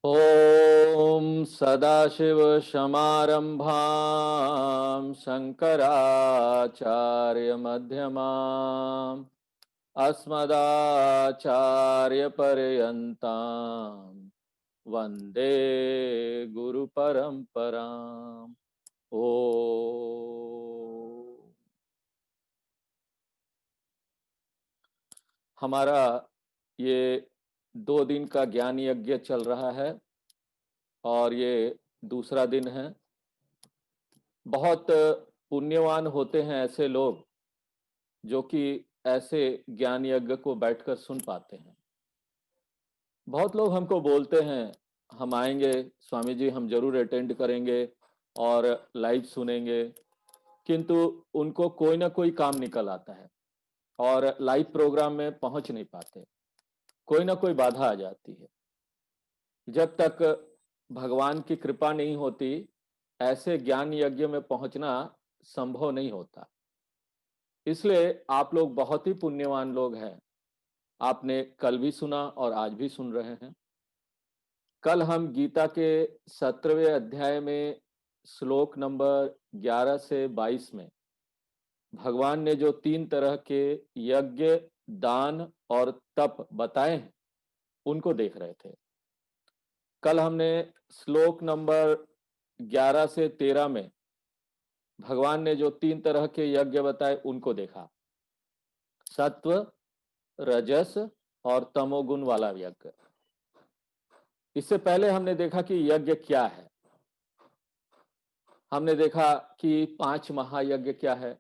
ॐ सदाशिवसमारम्भां शङ्कराचार्यमध्यमाम् अस्मदाचार्यपर्यन्तां वन्दे गुरुपरम्पराम्। ओ हमारा ये 2 दिन का ज्ञान यज्ञ चल रहा है और ये दूसरा दिन है। बहुत पुण्यवान होते हैं ऐसे लोग जो कि ऐसे ज्ञान यज्ञ को बैठकर सुन पाते हैं। बहुत लोग हमको बोलते हैं हम आएंगे स्वामी जी, हम जरूर अटेंड करेंगे और लाइव सुनेंगे, किंतु उनको कोई ना कोई काम निकल आता है और लाइव प्रोग्राम में पहुंच नहीं पाते। कोई ना कोई बाधा आ जाती है। जब तक भगवान की कृपा नहीं होती, ऐसे ज्ञान यज्ञ में पहुंचना संभव नहीं होता। इसलिए आप लोग बहुत ही पुण्यवान लोग हैं। आपने कल भी सुना और आज भी सुन रहे हैं। कल हम गीता के 17वें अध्याय में श्लोक नंबर 11 से 22 में भगवान ने जो 3 तरह के यज्ञ, दान और तप बताए हैं, उनको देख रहे थे। कल हमने श्लोक नंबर 11 से 13 में भगवान ने जो 3 तरह के यज्ञ बताए उनको देखा। सत्व, रजस और तमोगुण वाला यज्ञ। इससे पहले हमने देखा कि यज्ञ क्या है। हमने देखा कि 5 महायज्ञ क्या है।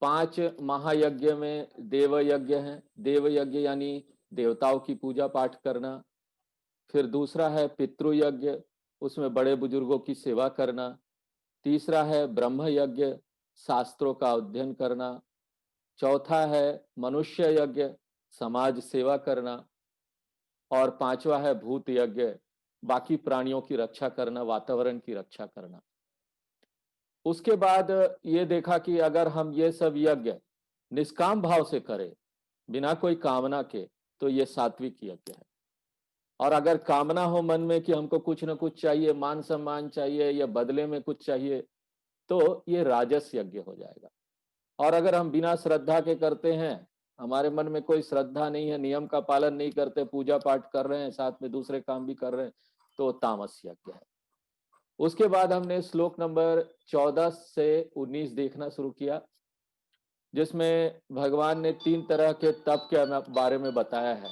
5 महायज्ञ में देव यज्ञ है। देव यज्ञ यानी देवताओं की पूजा पाठ करना। फिर दूसरा है पितृ यज्ञ, उसमें बड़े बुजुर्गों की सेवा करना। तीसरा है ब्रह्म यज्ञ, शास्त्रों का अध्ययन करना। चौथा है मनुष्य यज्ञ, समाज सेवा करना। और 5वां है भूत यज्ञ, बाकी प्राणियों की रक्षा करना, वातावरण की रक्षा करना। उसके बाद ये देखा कि अगर हम ये सब यज्ञ निष्काम भाव से करें, बिना कोई कामना के, तो ये सात्विक यज्ञ है। और अगर कामना हो मन में कि हमको कुछ ना कुछ चाहिए, मान सम्मान चाहिए या बदले में कुछ चाहिए, तो ये राजस यज्ञ हो जाएगा। और अगर हम बिना श्रद्धा के करते हैं, हमारे मन में कोई श्रद्धा नहीं है, नियम का पालन नहीं करते, पूजा पाठ कर रहे हैं, साथ में दूसरे काम भी कर रहे हैं, तो तामस यज्ञ है। उसके बाद हमने श्लोक नंबर 14 से 19 देखना शुरू किया, जिसमें भगवान ने 3 तरह के तप के बारे में बताया है।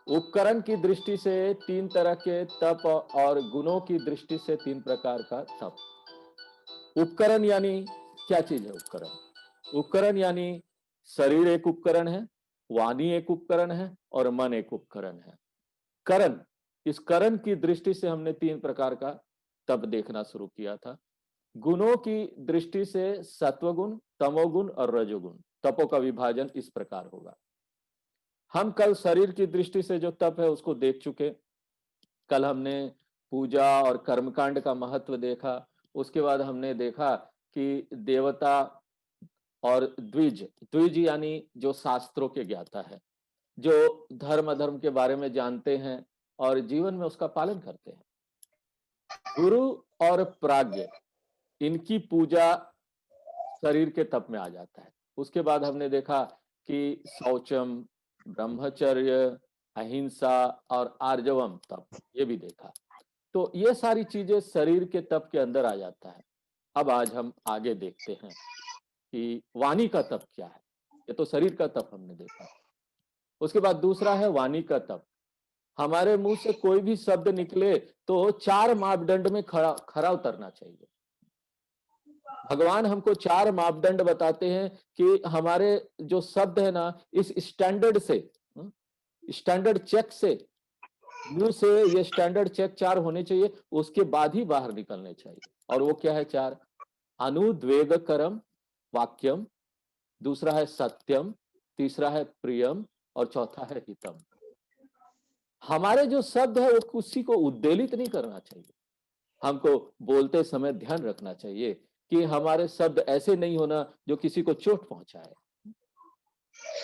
उपकरण की दृष्टि से 3 तरह के तप और गुणों की दृष्टि से 3 प्रकार का तप। उपकरण यानी क्या चीज है? उपकरण, उपकरण यानी शरीर एक उपकरण है, वाणी एक उपकरण है और मन एक उपकरण है। करण, इस करण की दृष्टि से हमने 3 प्रकार का तप देखना शुरू किया था। गुणों की दृष्टि से सत्वगुण, तमोगुण और रजोगुण तपों का विभाजन इस प्रकार होगा। हम कल शरीर की दृष्टि से जो तप है उसको देख चुके। कल हमने पूजा और कर्मकांड का महत्व देखा। उसके बाद हमने देखा कि देवता और द्विज, द्विज यानी जो शास्त्रों के ज्ञाता है, जो धर्म अधर्म के बारे में जानते हैं और जीवन में उसका पालन करते हैं। गुरु और प्राज्ञ, इनकी पूजा शरीर के तप में आ जाता है। उसके बाद हमने देखा कि शौचम, ब्रह्मचर्य, अहिंसा और आर्जवम तप, ये भी देखा। तो ये सारी चीजें शरीर के तप के अंदर आ जाता है। अब आज हम आगे देखते हैं कि वाणी का तप क्या है। ये तो शरीर का तप हमने देखा। उसके बाद दूसरा है वाणी का तप। हमारे मुंह से कोई भी शब्द निकले तो 4 मापदंड में खरा खरा उतरना चाहिए। भगवान हमको 4 मापदंड बताते हैं कि हमारे जो शब्द है ना, इस स्टैंडर्ड से, स्टैंडर्ड चेक से, मुंह से ये स्टैंडर्ड चेक 4 होने चाहिए, उसके बाद ही बाहर निकलने चाहिए। और वो क्या है 4? अनुद्वेगकरम वाक्यम, दूसरा है सत्यम, तीसरा है प्रियम और चौथा है हितम। हमारे जो शब्द है वो किसी को उद्वेलित नहीं करना चाहिए। हमको बोलते समय ध्यान रखना चाहिए कि हमारे शब्द ऐसे नहीं होना जो किसी को चोट पहुंचाए।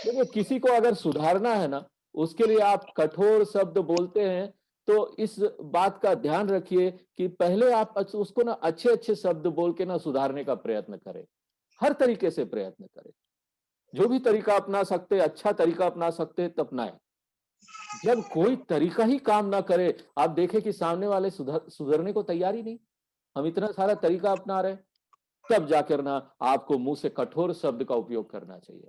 देखिए, किसी को अगर सुधारना है ना, उसके लिए आप कठोर शब्द बोलते हैं तो इस बात का ध्यान रखिए कि पहले आप उसको ना अच्छे अच्छे शब्द बोल के ना सुधारने का प्रयत्न करें, हर तरीके से प्रयत्न करें। जो भी तरीका अपना सकते, अच्छा तरीका अपना सकते तो अपनाएं। जब कोई तरीका ही काम ना करे, आप देखें कि सामने वाले सुधरने को तैयार ही नहीं, हम इतना सारा तरीका अपना रहे, तब जाकर ना आपको मुंह से कठोर शब्द का उपयोग करना चाहिए।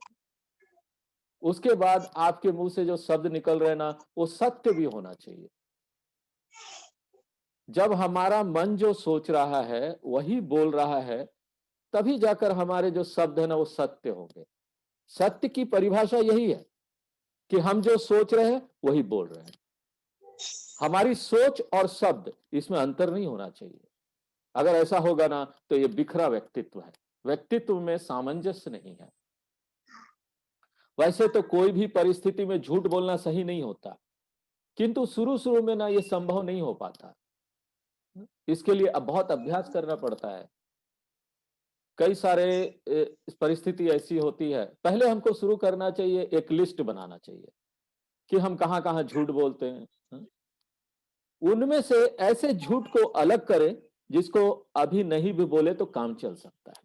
उसके बाद आपके मुंह से जो शब्द निकल रहे ना, वो सत्य भी होना चाहिए। जब हमारा मन जो सोच रहा है वही बोल रहा है, तभी जाकर हमारे जो शब्द है ना वो सत्य होंगे। सत्य की परिभाषा यही है कि हम जो सोच रहे हैं वही बोल रहे हैं। हमारी सोच और शब्द, इसमें अंतर नहीं होना चाहिए। अगर ऐसा होगा ना तो ये बिखरा व्यक्तित्व है, व्यक्तित्व में सामंजस्य नहीं है। वैसे तो कोई भी परिस्थिति में झूठ बोलना सही नहीं होता, किंतु शुरू शुरू में ना ये संभव नहीं हो पाता। इसके लिए अब बहुत अभ्यास करना पड़ता है। कई सारे परिस्थिति ऐसी होती है, पहले हमको शुरू करना चाहिए, एक लिस्ट बनाना चाहिए कि हम कहाँ कहाँ झूठ बोलते हैं। उनमें से ऐसे झूठ को अलग करें जिसको अभी नहीं भी बोले तो काम चल सकता है।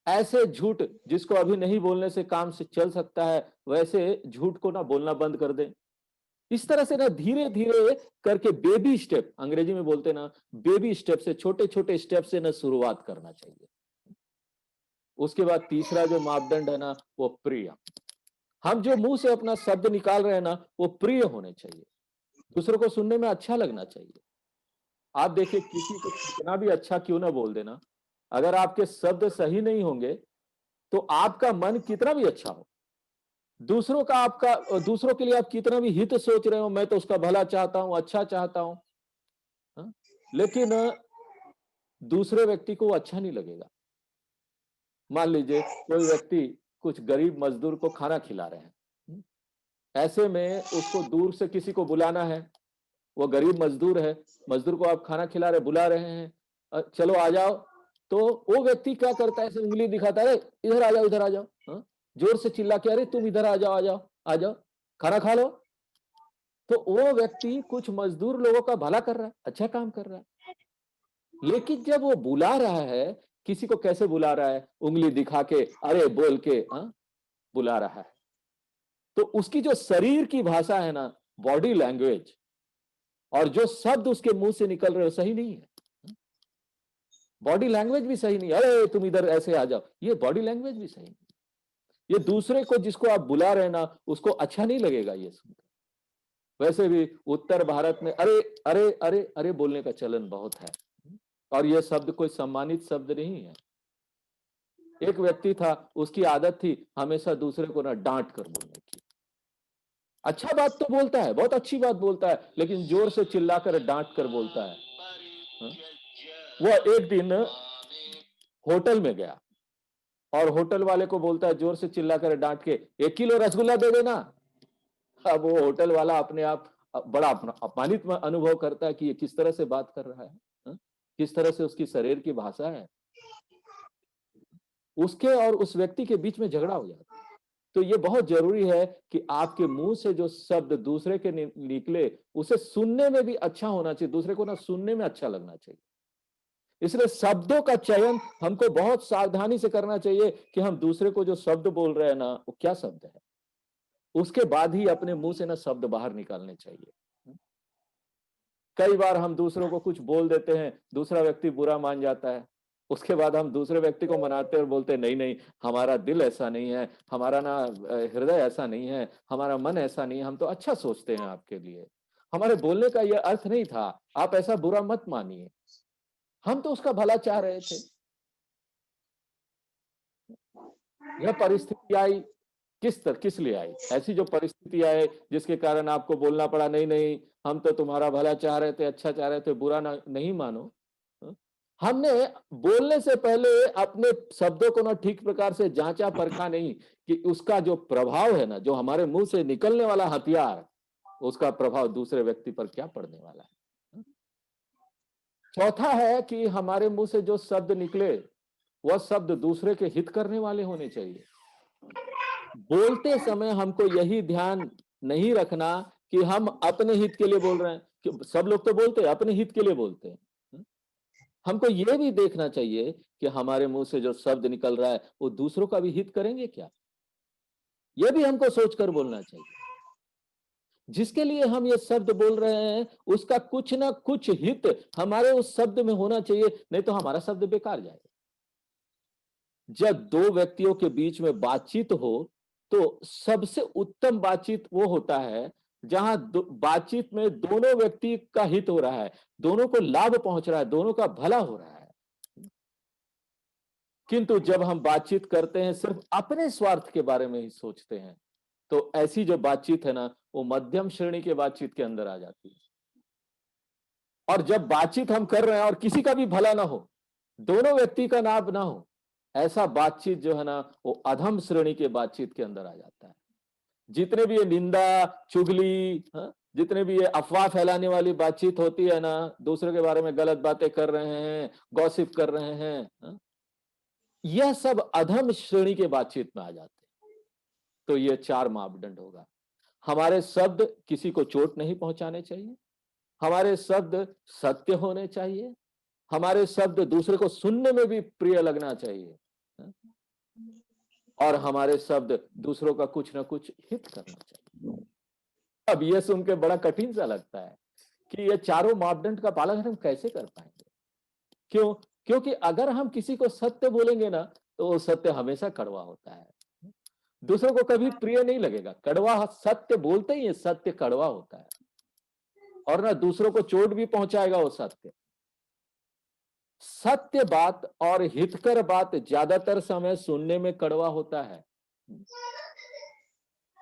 ऐसे झूठ जिसको अभी नहीं बोलने से काम से चल सकता है, वैसे झूठ को ना बोलना बंद कर दें। इस तरह से ना धीरे धीरे करके बेबी स्टेप, अंग्रेजी में बोलते ना, बेबी स्टेप से, छोटे छोटे स्टेप से ना शुरुआत करना चाहिए। उसके बाद तीसरा जो मापदंड है ना वो प्रिय। हम जो मुंह से अपना शब्द निकाल रहे हैं ना वो प्रिय होने चाहिए, दूसरों को सुनने में अच्छा लगना चाहिए। आप देखिए, किसी को कितना भी अच्छा क्यों ना बोल देना, अगर आपके शब्द सही नहीं होंगे तो आपका मन कितना भी अच्छा हो, दूसरों के लिए आप कितना भी हित सोच रहे हो, मैं तो उसका भला चाहता हूं, अच्छा चाहता हूं, हाँ? लेकिन दूसरे व्यक्ति को वो अच्छा नहीं लगेगा। मान लीजिए कोई व्यक्ति कुछ गरीब मजदूर को खाना खिला रहे हैं, ऐसे में उसको दूर से किसी को बुलाना है, वो गरीब मजदूर है, मजदूर को आप खाना खिला रहे, बुला रहे हैं, चलो आ जाओ, तो वो व्यक्ति क्या करता है, ऐसे उंगली दिखाता है, इधर आ जाओ, इधर आ जाओ, हाँ? जोर से चिल्ला के, अरे तुम इधर आ जाओ, आ जाओ, आ जाओ, खाना खा लो। तो वो व्यक्ति कुछ मजदूर लोगों का भला कर रहा है, अच्छा काम कर रहा है। लेकिन जब वो बुला रहा है, किसी को कैसे बुला रहा है, उंगली दिखा के, अरे बोल के, हाँ, बुला रहा है, तो उसकी जो शरीर की भाषा है ना, बॉडी लैंग्वेज, और जो शब्द उसके मुंह से निकल रहे हो सही नहीं है। बॉडी लैंग्वेज भी सही नहीं, अरे तुम इधर ऐसे आ जाओ, ये बॉडी लैंग्वेज भी सही नहीं। ये दूसरे को जिसको आप बुला रहे हैं ना उसको अच्छा नहीं लगेगा ये सुनकर। वैसे भी उत्तर भारत में अरे अरे अरे अरे बोलने का चलन बहुत है, और यह शब्द कोई सम्मानित शब्द नहीं है। एक व्यक्ति था, उसकी आदत थी हमेशा दूसरे को ना डांट कर बोलने की। अच्छा बात तो बोलता है, बहुत अच्छी बात बोलता है, लेकिन जोर से चिल्लाकर डांट कर बोलता है। हाँ? वह एक दिन होटल में गया और होटल वाले को बोलता है जोर से चिल्लाकर डांट के, 1 किलो रसगुल्ला दे देना। अब वो होटल वाला अपने आप बड़ा अपमानित अनुभव करता है कि ये किस तरह से बात कर रहा है, हाँ? किस तरह से उसकी शरीर की भाषा है। उसके और उस व्यक्ति के बीच में झगड़ा हो जाता है। तो ये बहुत जरूरी है कि आपके मुंह से जो शब्द दूसरे के निकले, उसे सुनने में भी अच्छा होना चाहिए, दूसरे को ना सुनने में अच्छा लगना चाहिए। इसलिए शब्दों का चयन हमको बहुत सावधानी से करना चाहिए कि हम दूसरे को जो शब्द बोल रहे हैं ना वो क्या शब्द है, उसके बाद ही अपने मुंह से ना शब्द बाहर निकालने चाहिए। कई बार हम दूसरों को कुछ बोल देते हैं, दूसरा व्यक्ति बुरा मान जाता है, उसके बाद हम दूसरे व्यक्ति को मनाते और बोलते नहीं नहीं, हमारा दिल ऐसा नहीं है, हमारा ना हृदय ऐसा नहीं है, हमारा मन ऐसा नहीं है, हम तो अच्छा सोचते हैं आपके लिए, हमारे बोलने का यह अर्थ नहीं था, आप ऐसा बुरा मत मानिए, हम तो उसका भला चाह रहे थे। यह परिस्थिति आई, किस लिए आई, ऐसी जो परिस्थिति आए जिसके कारण आपको बोलना पड़ा, नहीं नहीं हम तो तुम्हारा भला चाह रहे थे, अच्छा चाह रहे थे, बुरा ना नहीं मानो। हाँ? हमने बोलने से पहले अपने शब्दों को ना ठीक प्रकार से जांचा परखा नहीं कि उसका जो प्रभाव है ना, जो हमारे मुंह से निकलने वाला हथियार, उसका प्रभाव दूसरे व्यक्ति पर क्या पड़ने वाला है। हाँ? चौथा है कि हमारे मुंह से जो शब्द निकले वह शब्द दूसरे के हित करने वाले होने चाहिए। बोलते समय हमको यही ध्यान नहीं रखना कि हम अपने हित के लिए बोल रहे हैं, कि सब लोग तो बोलते हैं अपने हित के लिए बोलते हैं। हमको ये भी देखना चाहिए कि हमारे मुंह से जो शब्द निकल रहा है वो दूसरों का भी हित करेंगे क्या, ये भी हमको सोचकर बोलना चाहिए। जिसके लिए हम ये शब्द बोल रहे हैं उसका कुछ ना कुछ हित हमारे उस शब्द में होना चाहिए, नहीं तो हमारा शब्द बेकार जाएगा। जब दो व्यक्तियों के बीच में बातचीत हो तो सबसे उत्तम बातचीत वो होता है जहां बातचीत में दोनों व्यक्ति का हित हो रहा है, दोनों को लाभ पहुंच रहा है, दोनों का भला हो रहा है। किंतु जब हम बातचीत करते हैं सिर्फ अपने स्वार्थ के बारे में ही सोचते हैं, तो ऐसी जो बातचीत है ना वो मध्यम श्रेणी के बातचीत के अंदर आ जाती है। और जब बातचीत हम कर रहे हैं और किसी का भी भला ना हो, दोनों व्यक्ति का लाभ ना हो, ऐसा बातचीत जो है ना वो अधम श्रेणी के बातचीत के अंदर आ जाता है। जितने भी ये निंदा, चुगली, हाँ, जितने भी ये अफवाह फैलाने वाली बातचीत होती है ना, दूसरे के बारे में गलत बातें कर रहे हैं, गॉसिप कर रहे हैं, हाँ, यह सब अधम श्रेणी के बातचीत में आ जाते हैं। तो ये चार मापदंड होगा। हमारे शब्द किसी को चोट नहीं पहुंचाने चाहिए, हमारे शब्द सत्य होने चाहिए, हमारे शब्द दूसरे को सुनने में भी प्रिय लगना चाहिए, हाँ, और हमारे शब्द दूसरों का कुछ ना कुछ हित करना चाहिए। अब ये सुन के बड़ा कठिन सा लगता है कि ये चारों मापदंड का पालन हम कैसे कर पाएंगे। क्यों? क्योंकि अगर हम किसी को सत्य बोलेंगे ना तो वो सत्य हमेशा कड़वा होता है, दूसरों को कभी प्रिय नहीं लगेगा। कड़वा सत्य बोलते ही सत्य कड़वा होता है और ना दूसरों को चोट भी पहुंचाएगा वो सत्य। सत्य बात और हितकर बात ज्यादातर समय सुनने में कड़वा होता है।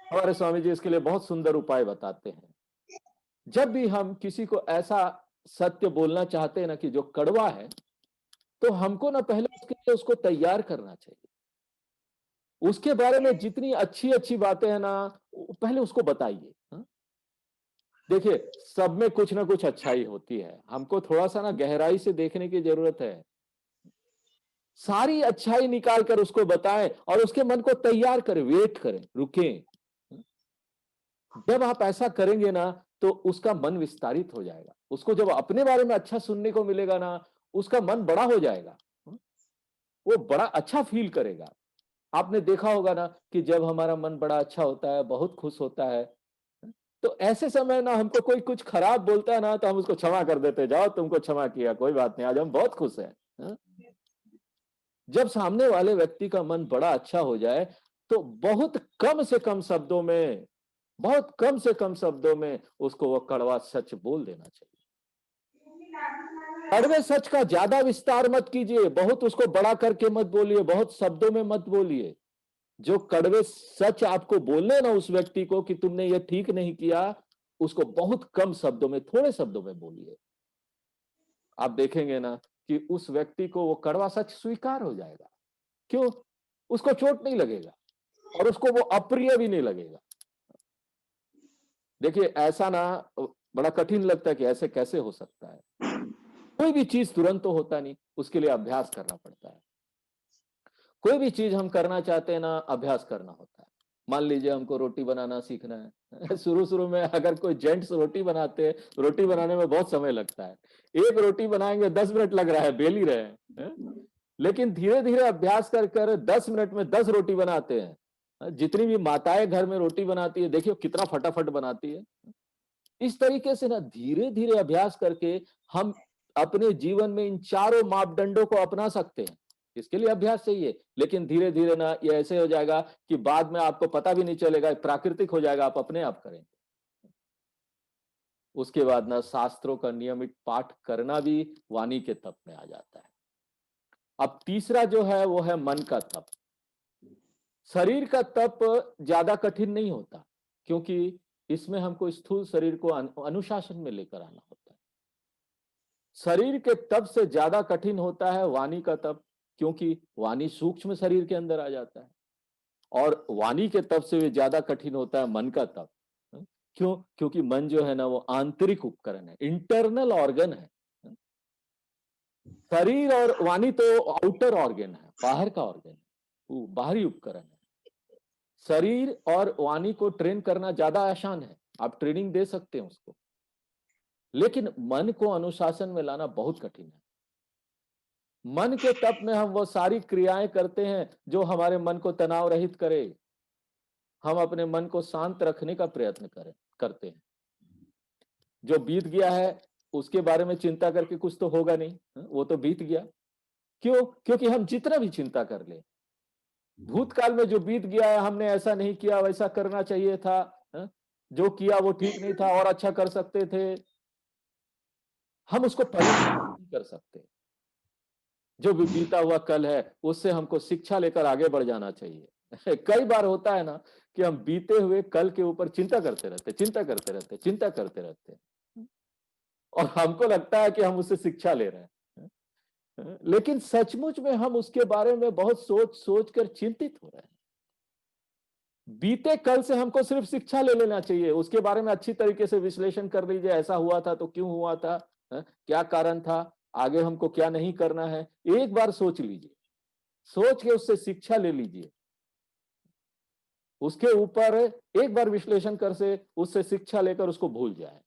हमारे स्वामी जी इसके लिए बहुत सुंदर उपाय बताते हैं। जब भी हम किसी को ऐसा सत्य बोलना चाहते हैं ना कि जो कड़वा है, तो हमको ना पहले उसके लिए उसको तैयार करना चाहिए। उसके बारे में जितनी अच्छी अच्छी बातें हैं ना पहले उसको बताइए। हाँ? देखिए सब में कुछ ना कुछ अच्छाई होती है, हमको थोड़ा सा ना गहराई से देखने की जरूरत है। सारी अच्छाई निकाल कर उसको बताएं और उसके मन को तैयार करें, वेट करें, रुकें। जब आप ऐसा करेंगे ना तो उसका मन विस्तारित हो जाएगा, उसको जब अपने बारे में अच्छा सुनने को मिलेगा ना उसका मन बड़ा हो जाएगा, वो बड़ा अच्छा फील करेगा। आपने देखा होगा ना कि जब हमारा मन बड़ा अच्छा होता है, बहुत खुश होता है, तो ऐसे समय ना हमको कोई कुछ खराब बोलता है ना तो हम उसको क्षमा कर देते, जाओ तुमको क्षमा किया, कोई बात नहीं, आज हम बहुत खुश हैं। हाँ? जब सामने वाले व्यक्ति का मन बड़ा अच्छा हो जाए तो बहुत कम से कम शब्दों में, बहुत कम से कम शब्दों में उसको वो कड़वा सच बोल देना चाहिए। कड़वे सच का ज्यादा विस्तार मत कीजिए, बहुत उसको बड़ा करके मत बोलिए, बहुत शब्दों में मत बोलिए। जो कड़वे सच आपको बोलने ना उस व्यक्ति को कि तुमने ये ठीक नहीं किया, उसको बहुत कम शब्दों में, थोड़े शब्दों में बोलिए। आप देखेंगे ना कि उस व्यक्ति को वो कड़वा सच स्वीकार हो जाएगा। क्यों? उसको चोट नहीं लगेगा और उसको वो अप्रिय भी नहीं लगेगा। देखिए ऐसा ना बड़ा कठिन लगता है कि ऐसे कैसे हो सकता है। कोई भी चीज तुरंत तो होता नहीं, उसके लिए अभ्यास करना पड़ता है। कोई भी चीज हम करना चाहते हैं ना अभ्यास करना होता है। मान लीजिए हमको रोटी बनाना सीखना है शुरू शुरू में अगर कोई जेंट्स रोटी बनाते हैं, रोटी बनाने में बहुत समय लगता है। एक रोटी बनाएंगे 10 मिनट लग रहा है, बेल ही रहे हैं। लेकिन धीरे धीरे अभ्यास कर कर 10 मिनट में 10 रोटी बनाते हैं। जितनी भी माताएं घर में रोटी बनाती है देखिए कितना फटाफट बनाती है। इस तरीके से ना धीरे धीरे अभ्यास करके हम अपने जीवन में इन चारों मापदंडों को अपना सकते हैं। इसके लिए अभ्यास चाहिए, लेकिन धीरे धीरे ना ये ऐसे हो जाएगा कि बाद में आपको पता भी नहीं चलेगा, प्राकृतिक हो जाएगा, आप अपने आप करेंगे। उसके बाद ना शास्त्रों का नियमित पाठ करना भी वाणी के तप में आ जाता है। अब तीसरा जो है वो है मन का तप। शरीर का तप ज्यादा कठिन नहीं होता, क्योंकि इसमें हमको स्थूल शरीर को अनुशासन में लेकर आना होता है। शरीर के तप से ज्यादा कठिन होता है वाणी का तप, क्योंकि वाणी सूक्ष्म शरीर के अंदर आ जाता है। और वाणी के तप से भी ज्यादा कठिन होता है मन का तप। क्यों? क्योंकि मन जो है ना वो आंतरिक उपकरण है, इंटरनल ऑर्गन है। शरीर और वाणी तो आउटर ऑर्गन है, बाहर का ऑर्गन है, वो बाहरी उपकरण है। शरीर और वाणी को ट्रेन करना ज्यादा आसान है, आप ट्रेनिंग दे सकते हैं उसको, लेकिन मन को अनुशासन में लाना बहुत कठिन है। मन के तप में हम वो सारी क्रियाएं करते हैं जो हमारे मन को तनाव रहित करे। हम अपने मन को शांत रखने का प्रयत्न करते हैं। जो बीत गया है उसके बारे में चिंता करके कुछ तो होगा नहीं, वो तो बीत गया। क्यों? क्योंकि हम जितना भी चिंता कर ले, भूतकाल में जो बीत गया है, हमने ऐसा नहीं किया, वैसा करना चाहिए था, जो किया वो ठीक नहीं था और अच्छा कर सकते थे, हम उसको परिवर्तन नहीं कर सकते। जो भी बीता हुआ कल है उससे हमको शिक्षा लेकर आगे बढ़ जाना चाहिए। कई बार होता है ना कि हम बीते हुए कल के ऊपर चिंता करते रहते, चिंता करते रहते, चिंता करते रहते, और हमको लगता है कि हम उससे शिक्षा ले रहे हैं, लेकिन सचमुच में हम उसके बारे में बहुत सोच सोच कर चिंतित हो रहे हैं। बीते कल से हमको सिर्फ शिक्षा ले लेना चाहिए, उसके बारे में अच्छी तरीके से विश्लेषण कर लीजिए, ऐसा हुआ था तो क्यों हुआ था, क्या कारण था, आगे हमको क्या नहीं करना है, एक बार सोच लीजिए, सोच के उससे शिक्षा ले लीजिए, उसके ऊपर एक बार विश्लेषण कर से उससे शिक्षा लेकर उसको भूल जाए।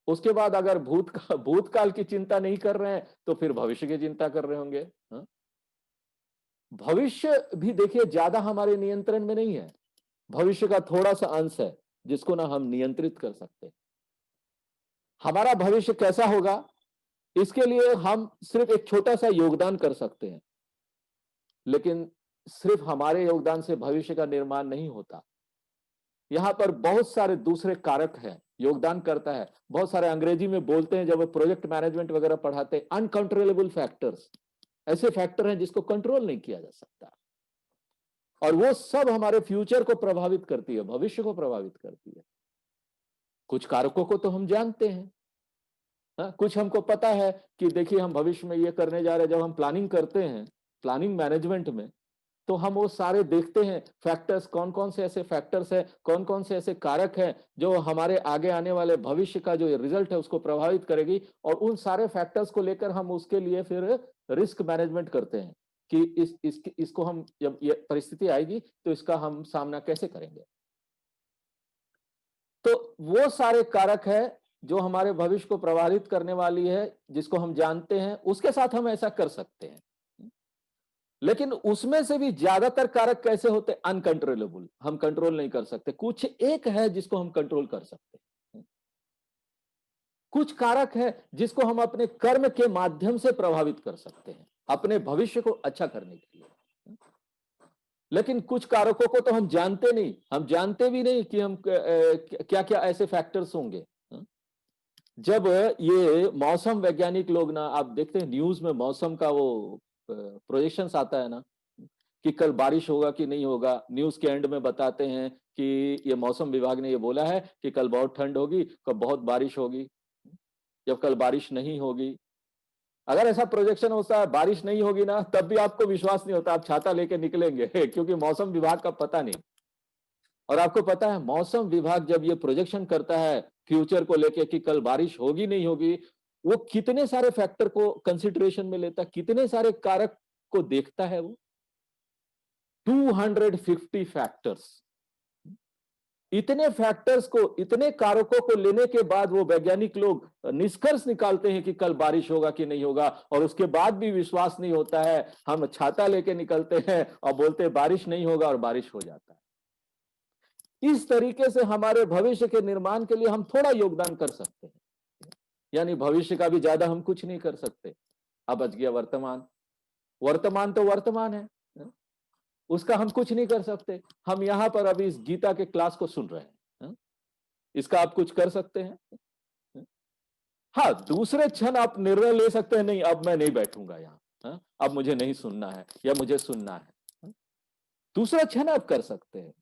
उसके बाद अगर भूतकाल की चिंता नहीं कर रहे हैं तो फिर भविष्य की चिंता कर रहे होंगे। भविष्य भी देखिए ज्यादा हमारे नियंत्रण में नहीं है, भविष्य का थोड़ा सा अंश है जिसको ना हम नियंत्रित कर सकते। हमारा भविष्य कैसा होगा इसके लिए हम सिर्फ एक छोटा सा योगदान कर सकते हैं, लेकिन सिर्फ हमारे योगदान से भविष्य का निर्माण नहीं होता। यहां पर बहुत सारे दूसरे कारक हैं, योगदान करता है। बहुत सारे अंग्रेजी में बोलते हैं जब वो प्रोजेक्ट मैनेजमेंट वगैरह पढ़ाते हैं, अनकंट्रोलेबल फैक्टर्स, ऐसे फैक्टर हैं जिसको कंट्रोल नहीं किया जा सकता, और वो सब हमारे फ्यूचर को प्रभावित करती है, भविष्य को प्रभावित करती है। कुछ कारकों को तो हम जानते हैं, कुछ हमको पता है कि देखिए हम भविष्य में ये करने जा रहे हैं। जब हम प्लानिंग करते हैं, प्लानिंग मैनेजमेंट में, तो हम वो सारे देखते हैं फैक्टर्स, कौन कौन से ऐसे फैक्टर्स हैं, कौन कौन से ऐसे कारक हैं जो हमारे आगे आने वाले भविष्य का जो रिजल्ट है उसको प्रभावित करेगी, और उन सारे फैक्टर्स को लेकर हम उसके लिए फिर रिस्क मैनेजमेंट करते हैं कि इसको हम, जब ये परिस्थिति आएगी तो इसका हम सामना कैसे करेंगे। तो वो सारे कारक है जो हमारे भविष्य को प्रभावित करने वाली है, जिसको हम जानते हैं, उसके साथ हम ऐसा कर सकते हैं। लेकिन उसमें से भी ज्यादातर कारक कैसे होते, अनकंट्रोलेबल, हम कंट्रोल नहीं कर सकते। कुछ एक है जिसको हम कंट्रोल कर सकते हैं, कुछ कारक है जिसको हम अपने कर्म के माध्यम से प्रभावित कर सकते हैं अपने भविष्य को अच्छा करने के लिए। लेकिन कुछ कारकों को तो हम जानते नहीं, हम जानते भी नहीं कि हम क्या क्या ऐसे फैक्टर्स होंगे। जब ये मौसम वैज्ञानिक लोग ना, आप देखते हैं न्यूज में मौसम का वो प्रोजेक्शंस आता है ना कि कल बारिश होगा कि नहीं होगा, न्यूज के एंड में बताते हैं कि ये मौसम विभाग ने ये बोला है कि कल बहुत ठंड होगी, कल बहुत बारिश होगी, जब कल बारिश नहीं होगी। अगर ऐसा प्रोजेक्शन होता है बारिश नहीं होगी ना, तब भी आपको विश्वास नहीं होता, आप छाता लेके निकलेंगे क्योंकि मौसम विभाग का पता नहीं। और आपको पता है मौसम विभाग जब ये प्रोजेक्शन करता है फ्यूचर को लेके कि कल बारिश होगी नहीं होगी, वो कितने सारे फैक्टर को कंसिडरेशन में लेता, कितने सारे कारक को देखता है वो, 250 फैक्टर्स। इतने फैक्टर्स को, इतने कारकों को लेने के बाद वो वैज्ञानिक लोग निष्कर्ष निकालते हैं कि कल बारिश होगा कि नहीं होगा, और उसके बाद भी विश्वास नहीं होता है, हम छाता लेके निकलते हैं और बोलते हैं बारिश नहीं होगा, और बारिश हो जाता है। इस तरीके से हमारे भविष्य के निर्माण के लिए हम थोड़ा योगदान कर सकते हैं, यानी भविष्य का भी ज्यादा हम कुछ नहीं कर सकते। अब बच गया वर्तमान, वर्तमान तो वर्तमान है, उसका हम कुछ नहीं कर सकते। हम यहां पर अभी इस गीता के क्लास को सुन रहे हैं, इसका आप कुछ कर सकते हैं। हाँ, दूसरे क्षण आप निर्णय ले सकते हैं, नहीं अब मैं नहीं बैठूंगा यहाँ, अब मुझे नहीं सुनना है या मुझे सुनना है, दूसरा क्षण आप कर सकते हैं।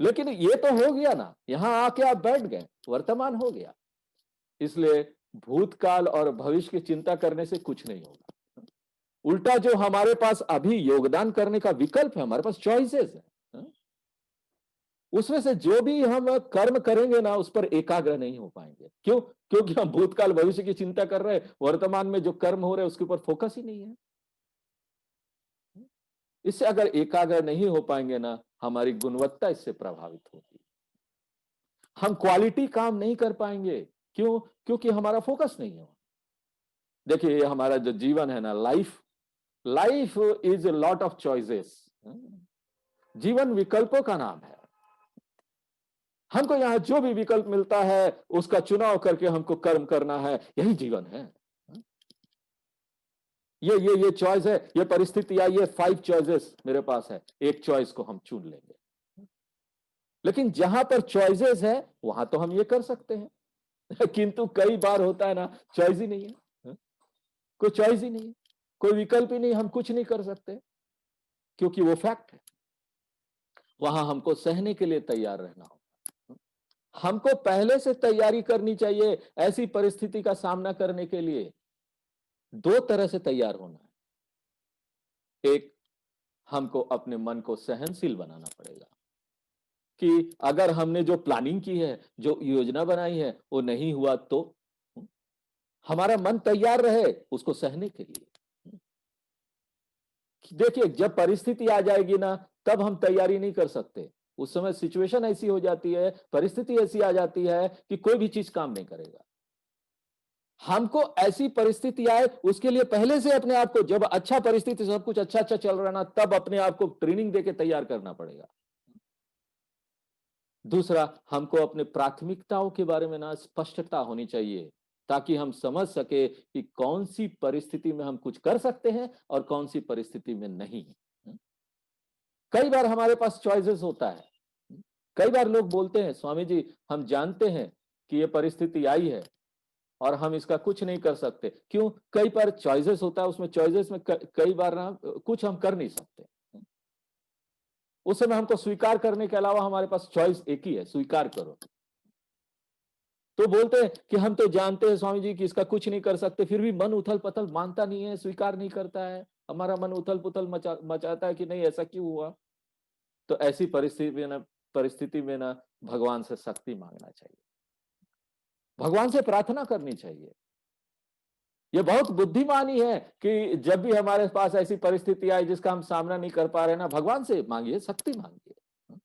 लेकिन ये तो हो गया ना, यहां आके आप बैठ गए, वर्तमान हो गया। इसलिए भूतकाल और भविष्य की चिंता करने से कुछ नहीं होगा। उल्टा जो हमारे पास अभी योगदान करने का विकल्प है, हमारे पास चॉइसेस है, उसमें से जो भी हम कर्म करेंगे ना उस पर एकाग्र नहीं हो पाएंगे। क्यों? क्योंकि हम भूतकाल भविष्य की चिंता कर रहे हैं, वर्तमान में जो कर्म हो रहे हैं उसके ऊपर फोकस ही नहीं है। इससे अगर एकाग्र नहीं हो पाएंगे ना, हमारी गुणवत्ता इससे प्रभावित होगी। हम क्वालिटी काम नहीं कर पाएंगे। क्यों? क्योंकि हमारा फोकस नहीं है। देखिए, ये हमारा जो जीवन है ना, life life is a lot of choices. जीवन विकल्पों का नाम है। हमको यहां जो भी विकल्प मिलता है उसका चुनाव करके हमको कर्म करना है, यही जीवन है। ये चॉइस है, ये परिस्थिति आई, ये 5 चॉइसेस मेरे पास है, एक चॉइस को हम चुन लेंगे। लेकिन जहां पर चॉइसेस है वहां तो हम ये कर सकते हैं। किंतु कई बार होता है ना, चॉइस ही नहीं है, कोई चॉइस ही नहीं है, कोई विकल्प ही नहीं, हम कुछ नहीं कर सकते, क्योंकि वो फैक्ट है। वहां हमको सहने के लिए तैयार रहना होगा। हमको पहले से तैयारी करनी चाहिए ऐसी परिस्थिति का सामना करने के लिए। 2 तरह से तैयार होना है। एक, हमको अपने मन को सहनशील बनाना पड़ेगा कि अगर हमने जो प्लानिंग की है, जो योजना बनाई है, वो नहीं हुआ तो हमारा मन तैयार रहे उसको सहने के लिए। देखिए, जब परिस्थिति आ जाएगी ना, तब हम तैयारी नहीं कर सकते। उस समय सिचुएशन ऐसी हो जाती है, परिस्थिति ऐसी आ जाती है कि कोई भी चीज काम नहीं करेगा। हमको ऐसी परिस्थिति आए उसके लिए पहले से अपने आप को, जब अच्छा परिस्थिति, सब कुछ अच्छा अच्छा चल रहा है ना, तब अपने आप को ट्रेनिंग देके तैयार करना पड़ेगा। दूसरा, हमको अपने प्राथमिकताओं के बारे में ना स्पष्टता होनी चाहिए, ताकि हम समझ सके कि कौन सी परिस्थिति में हम कुछ कर सकते हैं और कौन सी परिस्थिति में नहीं। कई बार हमारे पास चॉइसेस होता है। कई बार लोग बोलते हैं, स्वामी जी हम जानते हैं कि ये परिस्थिति आई है और हम इसका कुछ नहीं कर सकते। क्यों? कई बार चॉइसेस होता है, उसमें चॉइसेस में कई बार ना कुछ हम कर नहीं सकते। उस समय हमको स्वीकार करने के अलावा हमारे पास चॉइस एक ही है, स्वीकार करो। तो बोलते हैं कि हम तो जानते हैं स्वामी जी कि इसका कुछ नहीं कर सकते, फिर भी मन उथल पथल मानता नहीं है, स्वीकार नहीं करता है। हमारा मन उथल पुथल मचाता है कि नहीं, ऐसा क्यों हुआ। तो ऐसी परिस्थिति में ना भगवान से शक्ति मांगना चाहिए, भगवान से प्रार्थना करनी चाहिए। ये बहुत बुद्धिमानी है कि जब भी हमारे पास ऐसी परिस्थिति आए जिसका हम सामना नहीं कर पा रहे ना, भगवान से मांगिए, शक्ति मांगिए।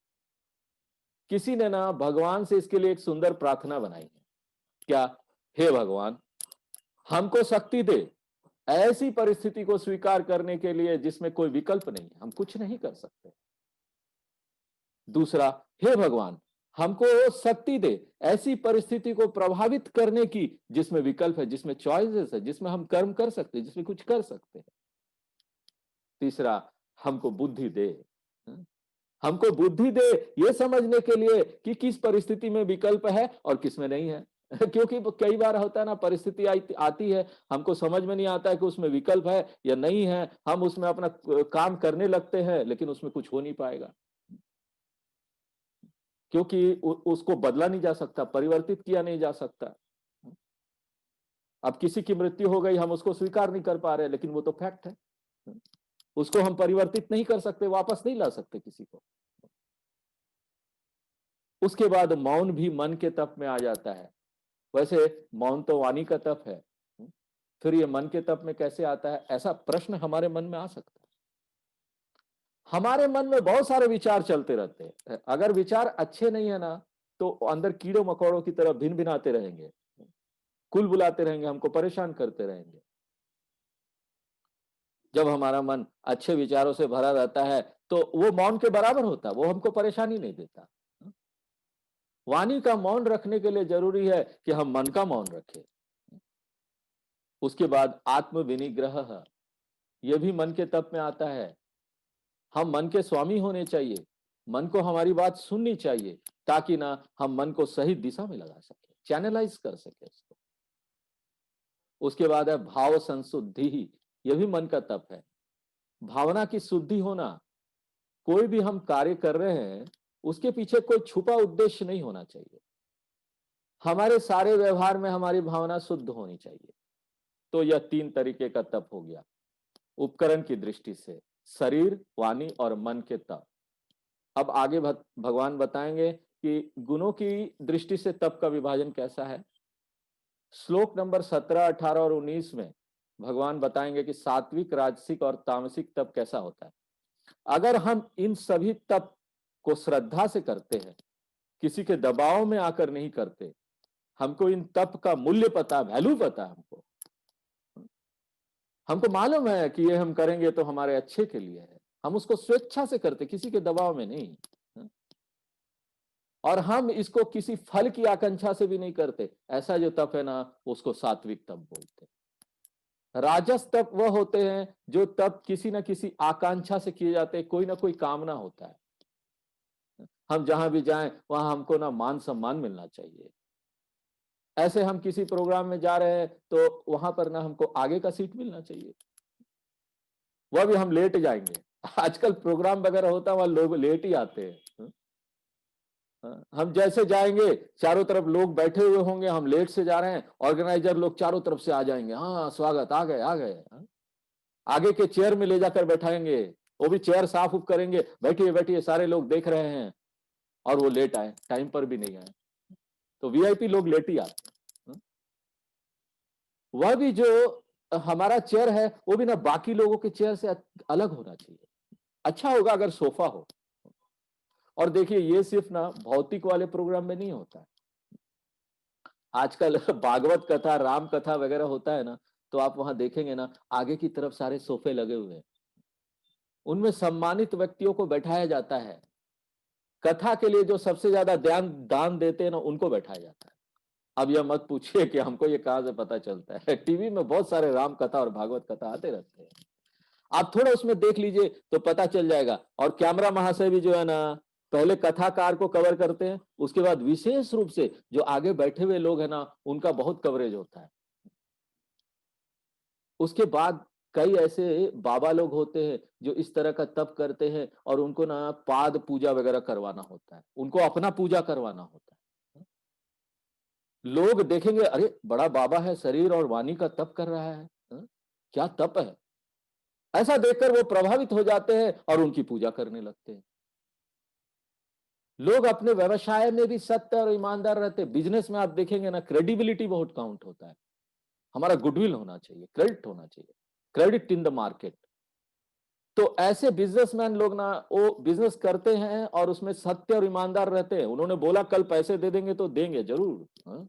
किसी ने ना भगवान से इसके लिए एक सुंदर प्रार्थना बनाई है। क्या? हे भगवान, हमको शक्ति दे ऐसी परिस्थिति को स्वीकार करने के लिए जिसमें कोई विकल्प नहीं है, हम कुछ नहीं कर सकते। दूसरा, हे भगवान, हमको शक्ति दे ऐसी परिस्थिति को प्रभावित करने की जिसमें विकल्प है, जिसमें चॉइसेस है, जिसमें हम कर्म कर सकते हैं, जिसमें कुछ कर सकते हैं। तीसरा, हमको बुद्धि दे, हमको बुद्धि दे ये समझने के लिए कि किस परिस्थिति में विकल्प है और किस में नहीं है। क्योंकि कई बार होता है ना, परिस्थिति आती है, हमको समझ में नहीं आता है कि उसमें विकल्प है या नहीं है, हम उसमें अपना काम करने लगते हैं लेकिन उसमें कुछ हो नहीं पाएगा, क्योंकि उसको बदला नहीं जा सकता, परिवर्तित किया नहीं जा सकता। अब किसी की मृत्यु हो गई, हम उसको स्वीकार नहीं कर पा रहे, लेकिन वो तो फैक्ट है, उसको हम परिवर्तित नहीं कर सकते, वापस नहीं ला सकते किसी को। उसके बाद मौन भी मन के तप में आ जाता है। वैसे मौन तो वाणी का तप है, फिर ये मन के तप में कैसे आता है, ऐसा प्रश्न हमारे मन में आ सकता है। हमारे मन में बहुत सारे विचार चलते रहते हैं। अगर विचार अच्छे नहीं है ना, तो अंदर कीड़ों मकोड़ों की तरह भिन भिनाते रहेंगे, कुल बुलाते रहेंगे, हमको परेशान करते रहेंगे। जब हमारा मन अच्छे विचारों से भरा रहता है तो वो मौन के बराबर होता है, वो हमको परेशानी नहीं देता। वाणी का मौन रखने के लिए जरूरी है कि हम मन का मौन रखें। उसके बाद आत्म विनिग्रह, यह भी मन के तप में आता है। हम मन के स्वामी होने चाहिए, मन को हमारी बात सुननी चाहिए, ताकि ना हम मन को सही दिशा में लगा सके, चैनलाइज कर सके उसको। उसके बाद है भाव संशुद्धि ही, यह भी मन का तप है। भावना की शुद्धि होना, कोई भी हम कार्य कर रहे हैं उसके पीछे कोई छुपा उद्देश्य नहीं होना चाहिए। हमारे सारे व्यवहार में हमारी भावना शुद्ध होनी चाहिए। तो यह 3 तरीके का तप हो गया उपकरण की दृष्टि से, शरीर, वाणी और मन के तप। अब आगे भगवान बताएंगे कि गुणों की दृष्टि से तप का विभाजन कैसा है। श्लोक नंबर 17, 18 और 19 में भगवान बताएंगे कि सात्विक, राजसिक और तामसिक तप कैसा होता है। अगर हम इन सभी तप को श्रद्धा से करते हैं, किसी के दबाव में आकर नहीं करते। हमको इन तप का मूल्य पता, वैल्यू पता है हमको। हमको मालूम है कि ये हम करेंगे तो हमारे अच्छे के लिए है। हम उसको स्वेच्छा से करते, किसी के दबाव में नहीं। और हम इसको किसी फल की आकांक्षा से भी नहीं करते। ऐसा जो तप है ना, उसको सात्विक तप बोलते हैं। राजस तप वह होते हैं जो तप किसी ना किसी आकांक्षा से किए जाते हैं, कोई ना कोई कामना होता है। हम जहां भी जाएं वहां हमको ना मान सम्मान मिलना चाहिए। ऐसे हम किसी प्रोग्राम में जा रहे हैं तो वहां पर ना हमको आगे का सीट मिलना चाहिए, वह भी हम लेट जाएंगे। आजकल प्रोग्राम वगैरह होता है वहां लोग लेट ही आते हैं। हम जैसे जाएंगे चारों तरफ लोग बैठे हुए होंगे, हम लेट से जा रहे हैं, ऑर्गेनाइजर लोग चारों तरफ से आ जाएंगे, हाँ स्वागत, आ गए आ गए। आगे के चेयर में ले जाकर बैठाएंगे, वो भी चेयर साफ उफ करेंगे, बैठिए बैठिए, सारे लोग देख रहे हैं। और वो लेट आए, टाइम पर भी नहीं आए। तो वीआईपी लोग लेट ही आते हैं। वह भी जो हमारा चेयर है वो भी ना बाकी लोगों के चेयर से अलग होना चाहिए। अच्छा होगा अगर सोफा हो। और देखिए ये सिर्फ ना भौतिक वाले प्रोग्राम में नहीं होता है। आजकल भागवत कथा, राम कथा वगैरह होता है ना, तो आप वहां देखेंगे ना आगे की तरफ सारे सोफे लगे हुए हैं। उनमें सम्मानित व्यक्तियों को बैठाया जाता है। कथा के लिए जो सबसे ज्यादा ध्यान दान देते हैं ना, उनको बैठाया जाता है। अब यह मत पूछिए कि हमको ये कहां से पता चलता है। टीवी में बहुत सारे राम कथा और भागवत कथा आते रहते हैं। आप थोड़ा उसमें देख लीजिए तो पता चल जाएगा। और कैमरा महाशय भी जो है ना, पहले कथाकार को कवर करते हैं, उसके बाद विशेष रूप से जो आगे बैठे हुए लोग हैं ना, उनका बहुत कवरेज होता है। उसके बाद कई ऐसे बाबा लोग होते हैं जो इस तरह का तप करते हैं, और उनको ना पाद पूजा वगैरह करवाना होता है, उनको अपना पूजा करवाना होता है। लोग देखेंगे, अरे बड़ा बाबा है, शरीर और वाणी का तप कर रहा है, क्या तप है। ऐसा देखकर वो प्रभावित हो जाते हैं और उनकी पूजा करने लगते हैं। लोग अपने व्यवसाय में भी सत्य और ईमानदार रहते हैं। बिजनेस में आप देखेंगे ना, क्रेडिबिलिटी बहुत काउंट होता है। हमारा गुडविल होना चाहिए, क्रेडिट होना चाहिए, क्रेडिट इन द मार्केट। तो ऐसे बिजनेसमैन लोग ना वो बिजनेस करते हैं और उसमें सत्य और ईमानदार रहते हैं। उन्होंने बोला कल पैसे दे देंगे तो देंगे जरूर।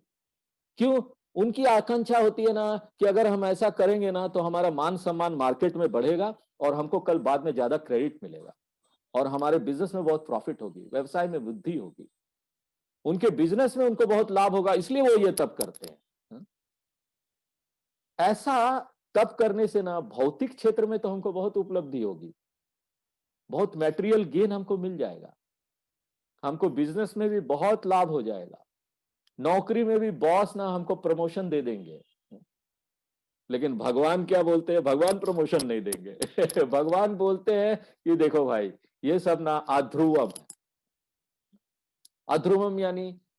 क्यों? उनकी आकांक्षा होती है ना कि अगर हम ऐसा करेंगे ना तो हमारा मान सम्मान मार्केट में बढ़ेगा, और हमको कल बाद में ज्यादा क्रेडिट मिलेगा, और हमारे बिजनेस में बहुत प्रॉफिट होगी, व्यवसाय में वृद्धि होगी, उनके बिजनेस में उनको बहुत लाभ होगा, इसलिए वो ये तब करते हैं। ऐसा तब करने से ना भौतिक क्षेत्र में तो हमको बहुत उपलब्धि होगी, बहुत मैटेरियल गेन हमको मिल जाएगा, हमको बिजनेस में भी बहुत लाभ हो जाएगा, नौकरी में भी बॉस ना हमको प्रमोशन दे देंगे। लेकिन भगवान क्या बोलते हैं? भगवान प्रमोशन नहीं देंगे। भगवान बोलते हैं कि देखो भाई, ये सब ना अध्रुवम है। अध्रुवम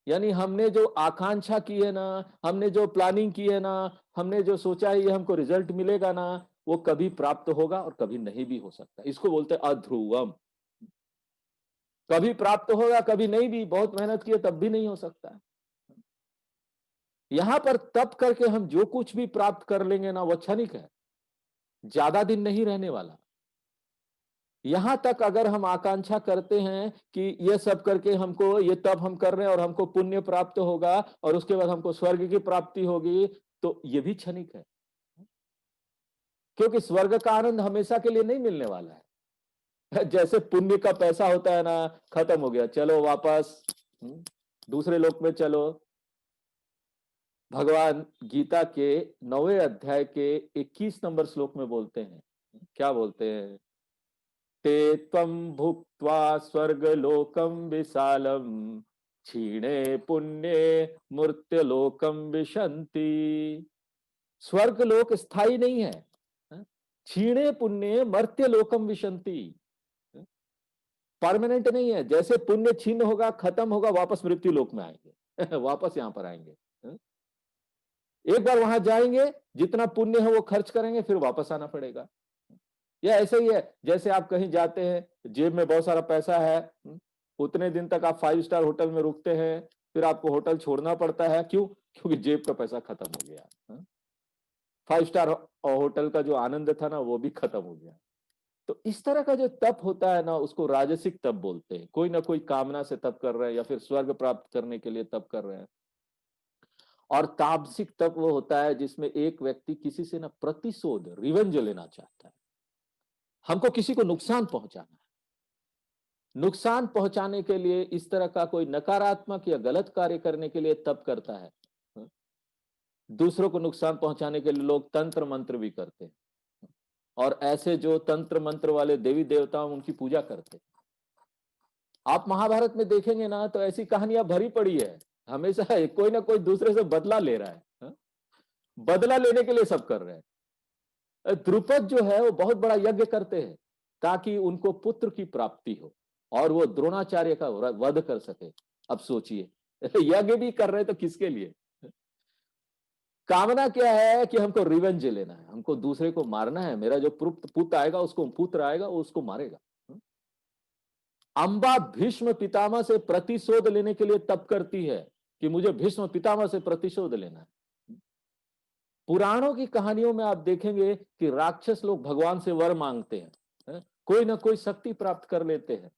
यानी हमने जो आकांक्षा की है ना, हमने जो प्लानिंग की है ना, हमने जो सोचा है ये हमको रिजल्ट मिलेगा ना, वो कभी प्राप्त होगा और कभी नहीं भी हो सकता। इसको बोलते हैं अध्रुवम। कभी प्राप्त होगा, कभी नहीं भी, बहुत मेहनत किए तब भी नहीं हो सकता। यहां पर तप करके हम जो कुछ भी प्राप्त कर लेंगे ना, वो क्षणिक है, ज्यादा दिन नहीं रहने वाला। यहां तक अगर हम आकांक्षा करते हैं कि ये सब करके हमको, ये तप हम कर रहे हैं और हमको पुण्य प्राप्त होगा और उसके बाद हमको स्वर्ग की प्राप्ति होगी, तो ये भी क्षणिक है। क्योंकि स्वर्ग का आनंद हमेशा के लिए नहीं मिलने वाला है। जैसे पुण्य का पैसा होता है ना, खत्म हो गया, चलो वापस दूसरे लोक में चलो। भगवान गीता के 9वें अध्याय के 21 नंबर श्लोक में बोलते हैं, क्या बोलते हैं? ते त्वं भुक्त्वा स्वर्गलोकं विशालम क्षीणे पुण्ये मर्त्यलोकं विशन्ति। स्वर्गलोक स्थायी नहीं है, क्षीणे पुण्ये मर्त्यलोकं विशन्ति। परमानेंट नहीं है। जैसे पुण्य छीन होगा, खत्म होगा, वापस मृत्यु लोक में आएंगे। वापस यहां पर आएंगे। एक बार वहां जाएंगे, जितना पुण्य है वो खर्च करेंगे, फिर वापस आना पड़ेगा। यह ऐसे ही है, जैसे आप कहीं जाते हैं, जेब में बहुत सारा पैसा है, उतने दिन तक आप 5 स्टार होटल में रुकते हैं, फिर आपको होटल छोड़ना पड़ता है। क्यों? क्योंकि जेब का पैसा खत्म हो गया। 5 स्टार होटल का जो आनंद था ना, वो भी खत्म हो गया। तो इस तरह का जो तप होता है ना, उसको राजसिक तप बोलते हैं। कोई ना कोई कामना से तप कर रहे हैं या फिर स्वर्ग प्राप्त करने के लिए तप कर रहे हैं। और तामसिक तप वो होता है जिसमें एक व्यक्ति किसी से ना प्रतिशोध, रिवेंज लेना चाहता है। हमको किसी को नुकसान पहुंचाना है, नुकसान पहुंचाने के लिए इस तरह का कोई नकारात्मक या गलत कार्य करने के लिए तप करता है। दूसरों को नुकसान पहुंचाने के लिए लोग तंत्र मंत्र भी करते हैं, और ऐसे जो तंत्र मंत्र वाले देवी देवताओं उनकी पूजा करते हैं। आप महाभारत में देखेंगे ना तो ऐसी कहानियां भरी पड़ी है। हमेशा कोई ना कोई दूसरे से बदला ले रहा है, बदला लेने के लिए सब कर रहे हैं। द्रुपद जो है वो बहुत बड़ा यज्ञ करते हैं ताकि उनको पुत्र की प्राप्ति हो और वो द्रोणाचार्य का वध कर सके। अब सोचिए, यज्ञ भी कर रहे तो किसके लिए? कामना क्या है कि हमको रिवेंज लेना है, हमको दूसरे को मारना है। मेरा जो पुत्र आएगा, उसको पुत्र आएगा, वो उसको मारेगा। अंबा भीष्म पितामह से प्रतिशोध लेने के लिए तप करती है कि मुझे भीष्म पितामह से प्रतिशोध लेना है। पुराणों की कहानियों में आप देखेंगे कि राक्षस लोग भगवान से वर मांगते हैं, कोई ना कोई शक्ति प्राप्त कर लेते हैं,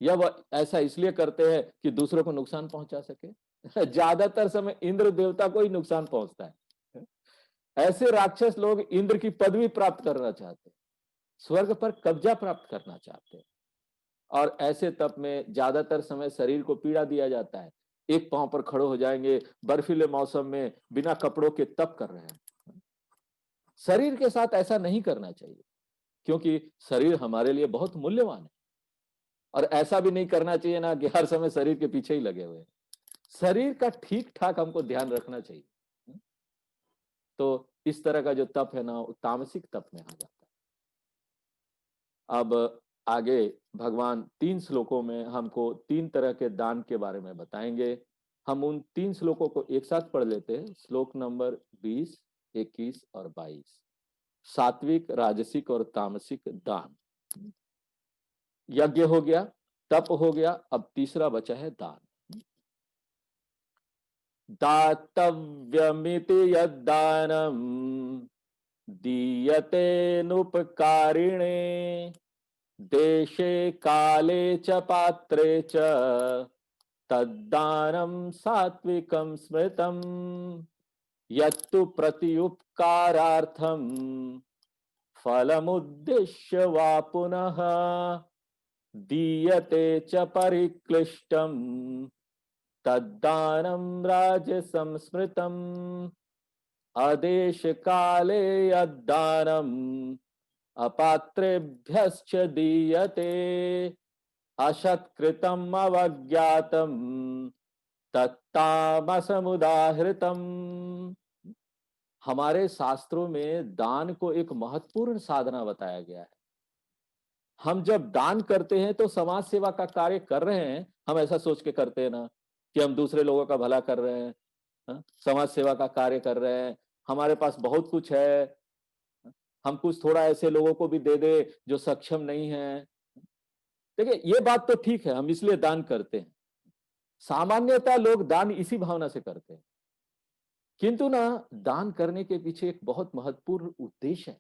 या वह ऐसा इसलिए करते हैं कि दूसरों को नुकसान पहुंचा सके। ज्यादातर समय इंद्र देवता को ही नुकसान पहुंचता है। ऐसे राक्षस लोग इंद्र की पदवी प्राप्त करना चाहते हैं, स्वर्ग पर कब्जा प्राप्त करना चाहते हैं, और ऐसे तप में ज्यादातर समय शरीर को पीड़ा दिया जाता है। एक पांव पर खड़े हो जाएंगे, बर्फीले मौसम में बिना कपड़ों के तप कर रहे हैं। शरीर के साथ ऐसा नहीं करना चाहिए, क्योंकि शरीर हमारे लिए बहुत मूल्यवान है। और ऐसा भी नहीं करना चाहिए ना कि हर समय शरीर के पीछे ही लगे हुए हैं। शरीर का ठीक ठाक हमको ध्यान रखना चाहिए। तो इस तरह का जो तप है ना, तामसिक तप में आ जाता है। अब आगे भगवान 3 श्लोकों में हमको 3 तरह के दान के बारे में बताएंगे। हम उन 3 श्लोकों को एक साथ पढ़ लेते हैं। श्लोक नंबर 20, 21 और 22। सात्विक, राजसिक और तामसिक दान। यज्ञ हो गया, तप हो गया, अब तीसरा बचा है दान। दातव्यमिति यद्दानम् दीयते नुपकारिणे देशे काले च पात्रे च तद्दानं सात्विकं स्मृतम् यत्तु प्रत्युपकारार्थं फलमुद्दिश्य वा पुनः दीयते च परिक्लिष्टम् तद्दानं राजसं स्मृतम् आदेश काले यद्दानम् अपात्रेभ्यश्च दीयते असत्कृतम् अवज्ञातम् तत्तामसमुदाहृतम्। हमारे शास्त्रों में दान को एक महत्वपूर्ण साधना बताया गया है। हम जब दान करते हैं तो समाज सेवा का कार्य कर रहे हैं। हम ऐसा सोच के करते हैं ना कि हम दूसरे लोगों का भला कर रहे हैं, समाज सेवा का कार्य कर रहे हैं, हमारे पास बहुत कुछ है, हम कुछ थोड़ा ऐसे लोगों को भी दे दे जो सक्षम नहीं है। देखिए, ये बात तो ठीक है, हम इसलिए दान करते हैं। सामान्यतः लोग दान इसी भावना से करते हैं, किंतु ना दान करने के पीछे एक बहुत महत्वपूर्ण उद्देश्य है।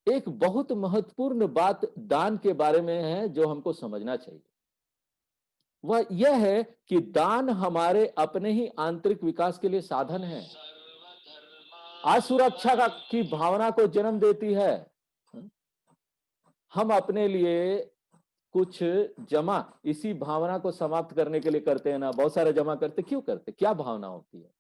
एक बहुत महत्वपूर्ण बात दान के बारे में है जो हमको समझना चाहिए। वह यह है कि दान हमारे अपने ही आंतरिक विकास के लिए साधन है, असुरक्षा की भावना को जन्म देती है। हम अपने लिए कुछ जमा इसी भावना को समाप्त करने के लिए करते हैं ना। बहुत सारे जमा करते, क्यों करते? क्या भावना होती है?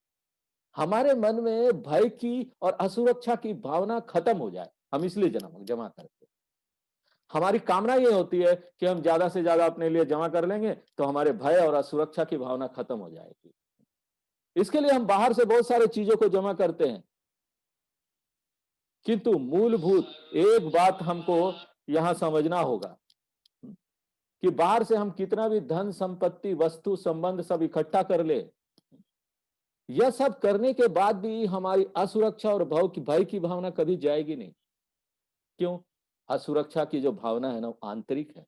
हमारे मन में भय की और असुरक्षा की भावना खत्म हो जाए, हम इसलिए जमा करते हैं। हमारी कामना ये होती है कि हम ज्यादा से ज्यादा अपने लिए जमा कर लेंगे तो हमारे भय और असुरक्षा की भावना खत्म हो जाएगी। इसके लिए हम बाहर से बहुत सारे चीजों को जमा करते हैं, किंतु मूलभूत एक बात हमको यहां समझना होगा कि बाहर से हम कितना भी धन संपत्ति वस्तु संबंध सब इकट्ठा कर ले, यह सब करने के बाद भी हमारी असुरक्षा और भय की भावना कभी जाएगी नहीं। क्यों? असुरक्षा की जो भावना है ना, आंतरिक है।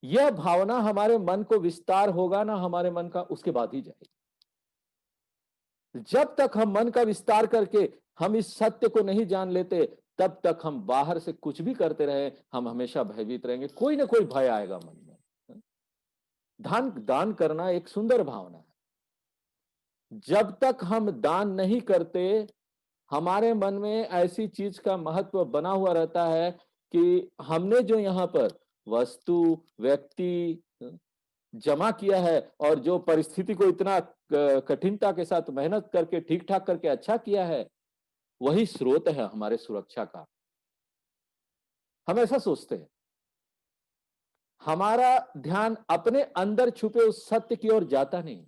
यह भावना हमारे मन को विस्तार होगा ना हमारे मन का, उसके बाद ही जाएगी। जब तक हम मन का विस्तार करके हम इस सत्य को नहीं जान लेते, तब तक हम बाहर से कुछ भी करते रहे, हम हमेशा भयभीत रहेंगे, कोई ना कोई भय आएगा मन में। दान दान करना एक सुंदर भावना है। जब तक हम दान नहीं करते, हमारे मन में ऐसी चीज का महत्व बना हुआ रहता है कि हमने जो यहाँ पर वस्तु, व्यक्ति जमा किया है और जो परिस्थिति को इतना कठिनता के साथ मेहनत करके ठीक ठाक करके अच्छा किया है, वही स्रोत है हमारे सुरक्षा का। हम ऐसा सोचते हैं। हमारा ध्यान अपने अंदर छुपे उस सत्य की ओर जाता नहीं।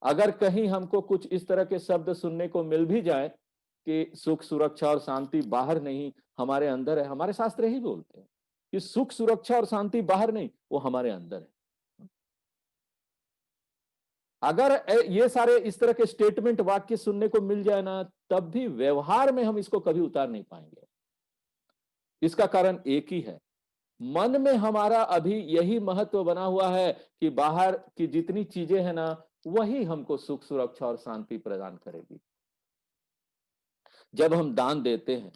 अगर कहीं हमको कुछ इस तरह के शब्द सुनने को मिल भी जाए कि सुख, सुरक्षा और शांति बाहर नहीं, हमारे अंदर है, हमारे शास्त्र यही बोलते हैं कि सुख, सुरक्षा और शांति बाहर नहीं, वो हमारे अंदर है। अगर ये सारे इस तरह के स्टेटमेंट, वाक्य सुनने को मिल जाए ना, तब भी व्यवहार में हम इसको कभी उतार नहीं पाएंगे। इसका कारण एक ही है, मन में हमारा अभी यही महत्व बना हुआ है कि बाहर की जितनी चीजें हैं ना, वही हमको सुख, सुरक्षा और शांति प्रदान करेगी। जब हम दान देते हैं,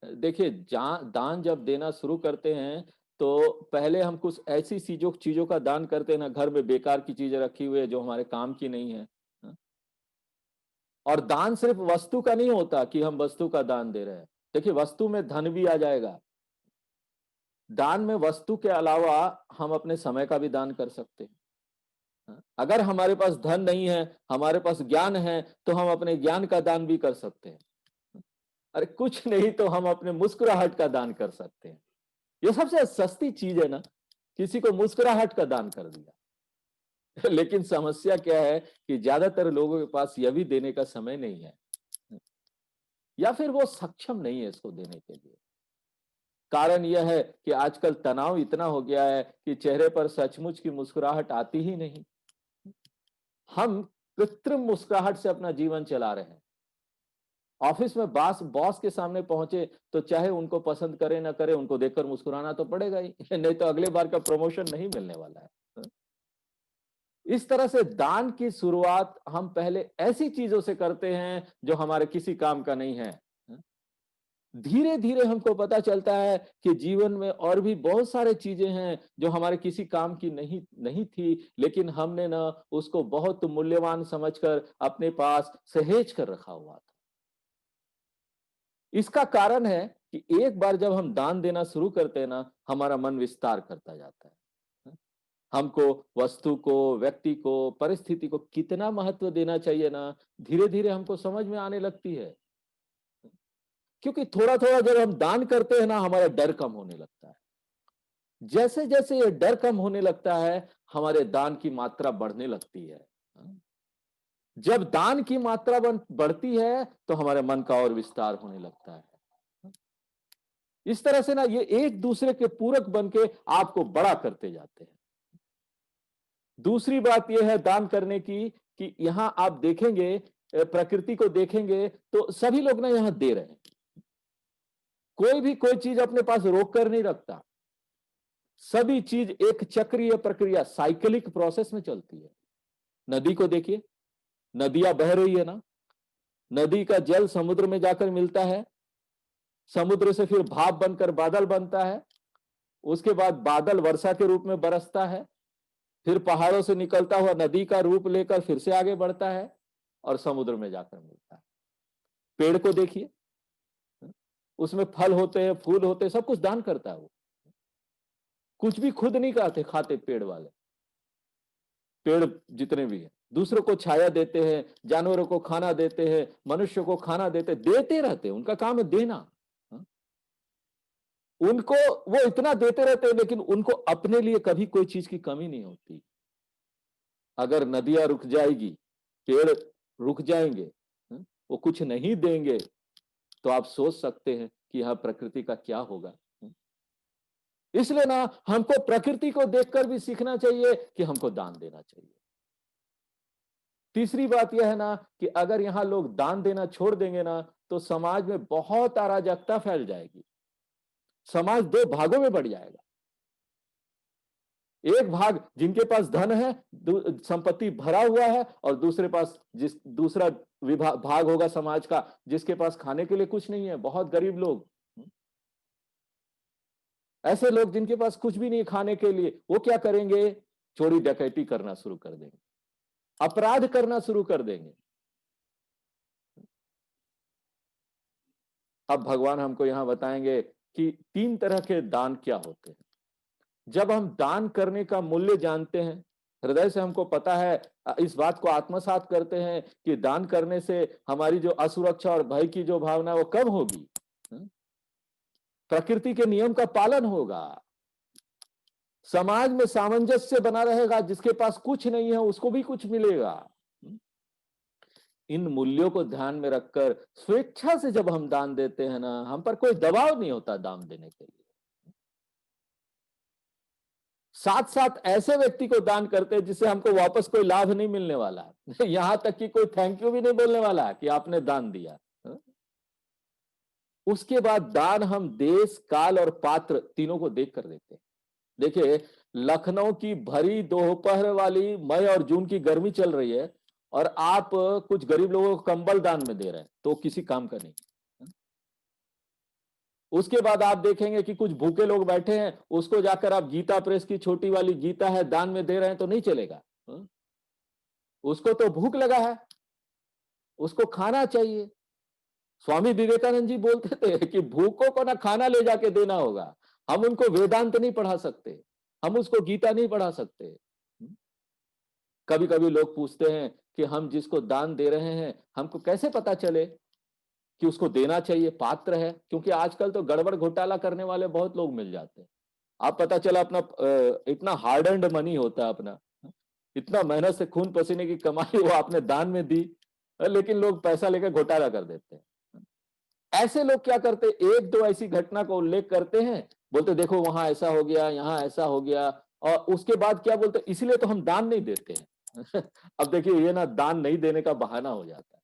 देखिए दान जब देना शुरू करते हैं, तो पहले हम कुछ ऐसी चीजों का दान करते हैं ना, घर में बेकार की चीजें रखी हुई है जो हमारे काम की नहीं है। और दान सिर्फ वस्तु का नहीं होता कि हम वस्तु का दान दे रहे हैं। देखिए, वस्तु में धन भी आ जाएगा। दान में वस्तु के अलावा हम अपने समय का भी दान कर सकते हैं। अगर हमारे पास धन नहीं है, हमारे पास ज्ञान है, तो हम अपने ज्ञान का दान भी कर सकते हैं। अरे कुछ नहीं तो हम अपने मुस्कुराहट का दान कर सकते हैं। ये सबसे सस्ती चीज है ना, किसी को मुस्कुराहट का दान कर दिया। लेकिन समस्या क्या है कि ज्यादातर लोगों के पास यह भी देने का समय नहीं है, या फिर वो सक्षम नहीं है इसको देने के लिए। कारण यह है कि आजकल तनाव इतना हो गया है कि चेहरे पर सचमुच की मुस्कुराहट आती ही नहीं। हम कृत्रिम मुस्कुराहट से अपना जीवन चला रहे हैं। ऑफिस में बॉस के सामने पहुंचे तो चाहे उनको पसंद करे ना करे, उनको देखकर मुस्कुराना तो पड़ेगा ही, नहीं तो अगले बार का प्रमोशन नहीं मिलने वाला है। इस तरह से दान की शुरुआत हम पहले ऐसी चीजों से करते हैं जो हमारे किसी काम का नहीं है। धीरे धीरे हमको पता चलता है कि जीवन में और भी बहुत सारे चीजें हैं जो हमारे किसी काम की नहीं नहीं थी, लेकिन हमने ना उसको बहुत मूल्यवान समझकर अपने पास सहेज कर रखा हुआ था। इसका कारण है कि एक बार जब हम दान देना शुरू करते हैं ना, हमारा मन विस्तार करता जाता है। हमको वस्तु को, व्यक्ति को, परिस्थिति को कितना महत्व देना चाहिए ना, धीरे धीरे हमको समझ में आने लगती है। क्योंकि थोड़ा थोड़ा जब हम दान करते हैं ना, हमारा डर कम होने लगता है। जैसे जैसे ये डर कम होने लगता है, हमारे दान की मात्रा बढ़ने लगती है। जब दान की मात्रा बढ़ती है, तो हमारे मन का और विस्तार होने लगता है। इस तरह से ना ये एक दूसरे के पूरक बन के आपको बड़ा करते जाते हैं। दूसरी बात यह है दान करने की कि यहां आप देखेंगे, प्रकृति को देखेंगे तो सभी लोग ना यहां दे रहे हैं। कोई भी कोई चीज अपने पास रोक कर नहीं रखता। सभी चीज एक चक्रीय प्रक्रिया, साइकिलिक प्रोसेस में चलती है। नदी को देखिए, नदियां बह रही है ना, नदी का जल समुद्र में जाकर मिलता है, समुद्र से फिर भाप बनकर बादल बनता है, उसके बाद बादल वर्षा के रूप में बरसता है, फिर पहाड़ों से निकलता हुआ नदी का रूप लेकर फिर से आगे बढ़ता है और समुद्र में जाकर मिलता है। पेड़ को देखिए, उसमें फल होते हैं, फूल होते हैं, सब कुछ दान करता है वो। कुछ भी खुद नहीं खाते पेड़ वाले, पेड़ जितने भी हैं दूसरों को छाया देते हैं, जानवरों को खाना देते हैं, मनुष्य को खाना देते रहते हैं, उनका काम है देना। उनको वो इतना देते रहते हैं, लेकिन उनको अपने लिए कभी कोई चीज की कमी नहीं होती। अगर नदियां रुक जाएगी, पेड़ रुक जाएंगे, वो कुछ नहीं देंगे, तो आप सोच सकते हैं कि यह प्रकृति का क्या होगा। इसलिए ना हमको प्रकृति को देखकर भी सीखना चाहिए कि हमको दान देना चाहिए। तीसरी बात यह है ना कि अगर यहां लोग दान देना छोड़ देंगे ना, तो समाज में बहुत अराजकता फैल जाएगी, समाज दो भागों में बढ़ जाएगा। एक भाग जिनके पास धन है, संपत्ति भरा हुआ है, और दूसरे पास दूसरा विभाग भाग होगा समाज का जिसके पास खाने के लिए कुछ नहीं है, बहुत गरीब लोग। ऐसे लोग जिनके पास कुछ भी नहीं खाने के लिए, वो क्या करेंगे? चोरी डकैती करना शुरू कर देंगे, अपराध करना शुरू कर देंगे। अब भगवान हमको यहां बताएंगे कि 3 तरह के दान क्या होते हैं। जब हम दान करने का मूल्य जानते हैं, हृदय से हमको पता है, इस बात को आत्मसात करते हैं कि दान करने से हमारी जो असुरक्षा और भय की जो भावना है वो कम होगी, प्रकृति के नियम का पालन होगा, समाज में सामंजस्य बना रहेगा, जिसके पास कुछ नहीं है उसको भी कुछ मिलेगा। इन मूल्यों को ध्यान में रखकर स्वेच्छा से जब हम दान देते हैं ना, हम पर कोई दबाव नहीं होता दान देने के लिए। साथ साथ ऐसे व्यक्ति को दान करते हैं जिससे हमको वापस कोई लाभ नहीं मिलने वाला है। यहां तक कि कोई थैंक यू भी नहीं बोलने वाला कि आपने दान दिया। उसके बाद दान हम देश, काल और पात्र तीनों को देख कर देते हैं। देखिए, लखनऊ की भरी दोपहर वाली मई और जून की गर्मी चल रही है, और आप कुछ गरीब लोगों को कंबल दान में दे रहे हैं, तो किसी काम का नहीं। उसके बाद आप देखेंगे कि कुछ भूखे लोग बैठे हैं, उसको जाकर आप गीता प्रेस की छोटी वाली गीता है दान में दे रहे हैं, तो नहीं चलेगा। उसको तो भूख लगा है, उसको खाना चाहिए। स्वामी विवेकानंद जी बोलते थे कि भूखों को ना खाना ले जाके देना होगा। हम उनको वेदांत नहीं पढ़ा सकते, हम उसको गीता नहीं पढ़ा सकते। कभी कभी लोग पूछते हैं कि हम जिसको दान दे रहे हैं हमको कैसे पता चले कि उसको देना चाहिए, पात्र है? क्योंकि आजकल तो गड़बड़ घोटाला करने वाले बहुत लोग मिल जाते हैं। आप पता चला अपना इतना हार्ड एंड मनी होता है अपना, इतना मेहनत से खून पसीने की कमाई वो आपने दान में दी, लेकिन लोग पैसा लेकर घोटाला कर देते हैं। ऐसे लोग क्या करते, एक दो ऐसी घटना को उल्लेख करते हैं, बोलते देखो वहां ऐसा हो गया, यहां ऐसा हो गया, और उसके बाद क्या बोलते, इसलिए तो हम दान नहीं देते हैं। अब देखिए, ये ना दान नहीं देने का बहाना हो जाता है।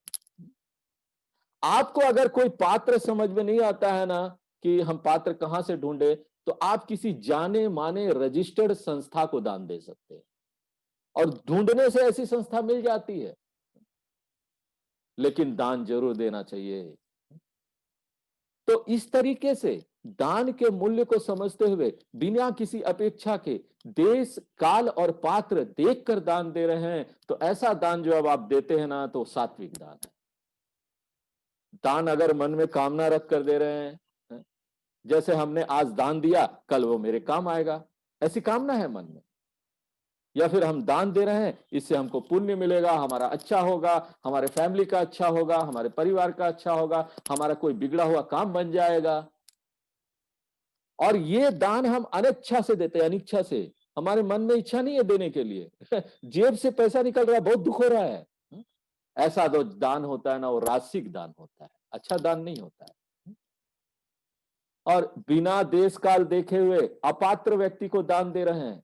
आपको अगर कोई पात्र समझ में नहीं आता है ना कि हम पात्र कहां से ढूंढे, तो आप किसी जाने माने रजिस्टर्ड संस्था को दान दे सकते हैं, और ढूंढने से ऐसी संस्था मिल जाती है। लेकिन दान जरूर देना चाहिए। तो इस तरीके से दान के मूल्य को समझते हुए, बिना किसी अपेक्षा के, देश, काल और पात्र देखकर दान दे रहे हैं, तो ऐसा दान जो अब आप देते हैं ना, तो सात्विक दान है। दान अगर मन में कामना रख कर दे रहे हैं, जैसे हमने आज दान दिया, कल वो मेरे काम आएगा, ऐसी कामना है मन में, या फिर हम दान दे रहे हैं इससे हमको पुण्य मिलेगा, हमारा अच्छा होगा, हमारे फैमिली का अच्छा होगा, हमारे परिवार का अच्छा होगा, हमारा कोई बिगड़ा हुआ काम बन जाएगा। और ये दान हम अनिच्छा से देते हैं, अनिच्छा से, हमारे मन में इच्छा नहीं है देने के लिए। जेब से पैसा निकल रहा है, बहुत दुख हो रहा है। ऐसा जो दान होता है ना, वो राशिक दान होता है, अच्छा दान नहीं होता है। और बिना देश काल देखे हुए अपात्र व्यक्ति को दान दे रहे हैं,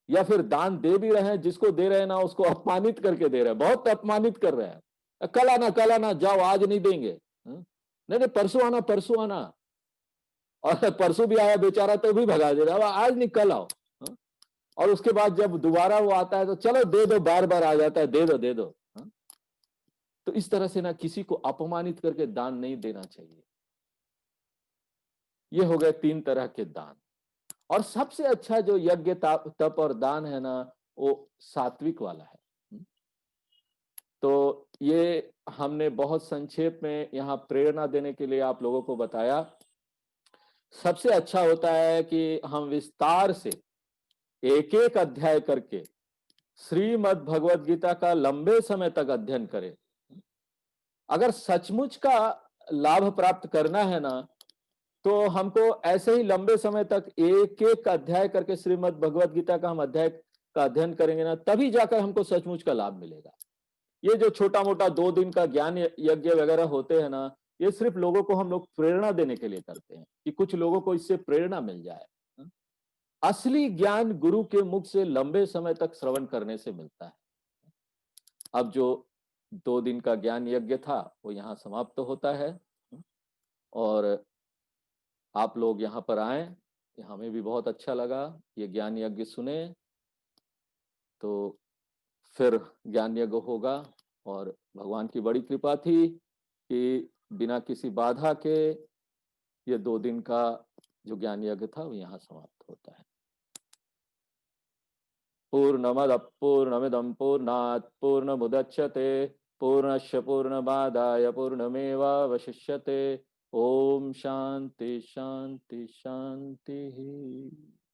या फिर दान दे भी रहे हैं, जिसको दे रहे हैं ना उसको अपमानित करके दे रहे हैं, बहुत अपमानित कर रहे हैं। कल आना, जाओ, आज नहीं देंगे। नहीं नहीं, परसों आना, परसों आना। और परसों भी आया बेचारा तो भी भगा दे रहा है, आज नहीं कल आओ। और उसके बाद जब दोबारा वो आता है तो चलो दे दो, बार बार आ जाता है, दे दो दे दो। तो इस तरह से ना किसी को अपमानित करके दान नहीं देना चाहिए। ये हो गए 3 तरह के दान। और सबसे अच्छा जो यज्ञ, तप और दान है ना, वो सात्विक वाला है। तो ये हमने बहुत संक्षेप में यहाँ प्रेरणा देने के लिए आप लोगों को बताया। सबसे अच्छा होता है कि हम विस्तार से एक एक अध्याय करके श्रीमद् भगवद गीता का लंबे समय तक अध्ययन करें। अगर सचमुच का लाभ प्राप्त करना है ना, तो हमको ऐसे ही लंबे समय तक एक एक अध्याय करके श्रीमद् भगवद गीता का हम अध्याय का अध्ययन करेंगे ना, तभी जाकर हमको सचमुच का लाभ मिलेगा। ये जो छोटा मोटा 2 दिन का ज्ञान यज्ञ वगैरह होते हैं ना, ये सिर्फ लोगों को हम लोग प्रेरणा देने के लिए करते हैं कि कुछ लोगों को इससे प्रेरणा मिल जाए। असली ज्ञान गुरु के मुख से लंबे समय तक श्रवण करने से मिलता है। अब जो 2 दिन का ज्ञान यज्ञ था वो यहाँ समाप्त होता है, और आप लोग यहाँ पर आए, ये हमें भी बहुत अच्छा लगा, ये ज्ञान यज्ञ सुने। तो फिर ज्ञान यज्ञ होगा। और भगवान की बड़ी कृपा थी कि बिना किसी बाधा के ये 2 दिन का जो ज्ञान यज्ञ था वो यहाँ समाप्त होता है। पूर्णमद पूर्णमिदं पूर्णात् पूर्णमुदच्यते पूर्णस्य पूर्णमादाय पूर्णमेवावशिष्यते। ओम शांति शांति शांति।